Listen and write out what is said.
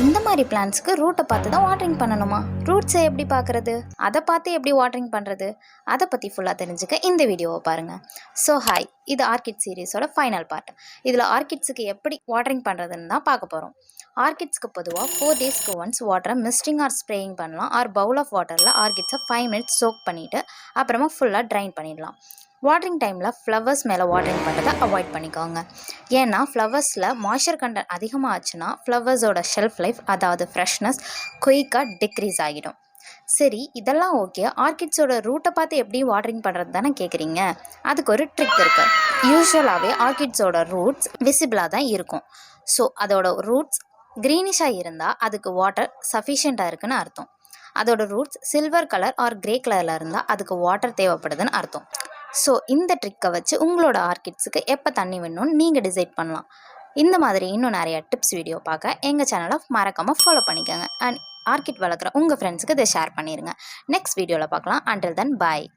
இந்த மாதிரி பிளான்ட்ஸ்க்கு ரூட்டை பார்த்து தான் வாட்டரிங் பண்ணணுமா? ரூட்ஸை எப்படி பார்க்குறது, அதை பார்த்து எப்படி வாட்டரிங் பண்ணுறது, அதை பற்றி ஃபுல்லாக தெரிஞ்சுக்க இந்த வீடியோவை பாருங்கள். ஸோ ஹாய், இது ஆர்கிட் சீரீஸோட ஃபைனல் பார்ட். இதில் ஆர்கிட்ஸுக்கு எப்படி வாட்டரிங் பண்ணுறதுன்னு தான் பார்க்க போகிறோம். ஆர்கிட்ஸ்க்கு பொதுவாக 4 டேஸ்க்கு ஒன்ஸ் வாட்டரை மிஸ்டிங் ஆர் ஸ்ப்ரேயிங் பண்ணலாம். ஆர் பவுல் ஆஃப் வாட்டரில் ஆர்கிட்ஸை 5 மினிட்ஸ் சோக் பண்ணிவிட்டு அப்புறமா ஃபுல்லாக ட்ரைன் பண்ணிடலாம். வாட்டரிங் டைமில் ஃப்ளவர்ஸ் மேலே வாட்டரிங் பண்ணுறதை அவாய்ட் பண்ணிக்கோங்க. ஏன்னா ஃப்ளவர்ஸில் மாய்ஸ்சர் கண்டென்ட் அதிகமாக ஆச்சுன்னா ஃப்ளவர்ஸோட ஷெல்ஃப் லைஃப், அதாவது ஃப்ரெஷ்னஸ், குயிக்காக டிக்ரீஸ் ஆகிடும். சரி, இதெல்லாம் ஓகே. ஆர்கிட்ஸோட ரூட்டை பார்த்து எப்படி வாட்டரிங் பண்ணுறது தானே கேட்குறீங்க. அதுக்கு ஒரு ட்ரிக் இருக்குது. யூஸ்வலாகவே ஆர்கிட்ஸோட ரூட்ஸ் விசிபிளாக தான் இருக்கும். ஸோ அதோட ரூட்ஸ் க்ரீனிஷாக இருந்தால் அதுக்கு வாட்டர் சஃபிஷியண்ட்டாக இருக்குன்னு அர்த்தம். அதோட roots silver colour or grey கலரில் இருந்தால் அதுக்கு வாட்டர் தேவைப்படுதுன்னு அர்த்தம். ஸோ இந்த ட்ரிக்கை வச்சு உங்களோட ஆர்கிட்ஸுக்கு எப்போ தண்ணி வேணும்னு நீங்கள் டிசைட் பண்ணலாம். இந்த மாதிரி இன்னும் நிறையா டிப்ஸ் வீடியோ பார்க்க எங்கள் சேனலை மறக்காமல் ஃபாலோ பண்ணிக்கோங்க. அண்ட் ஆர்கிட் வளர்க்குற உங்கள் ஃப்ரெண்ட்ஸுக்கு இதை ஷேர் பண்ணிடுங்க. நெக்ஸ்ட் வீடியோவில் பார்க்கலாம். அண்டில் தென் பாய்.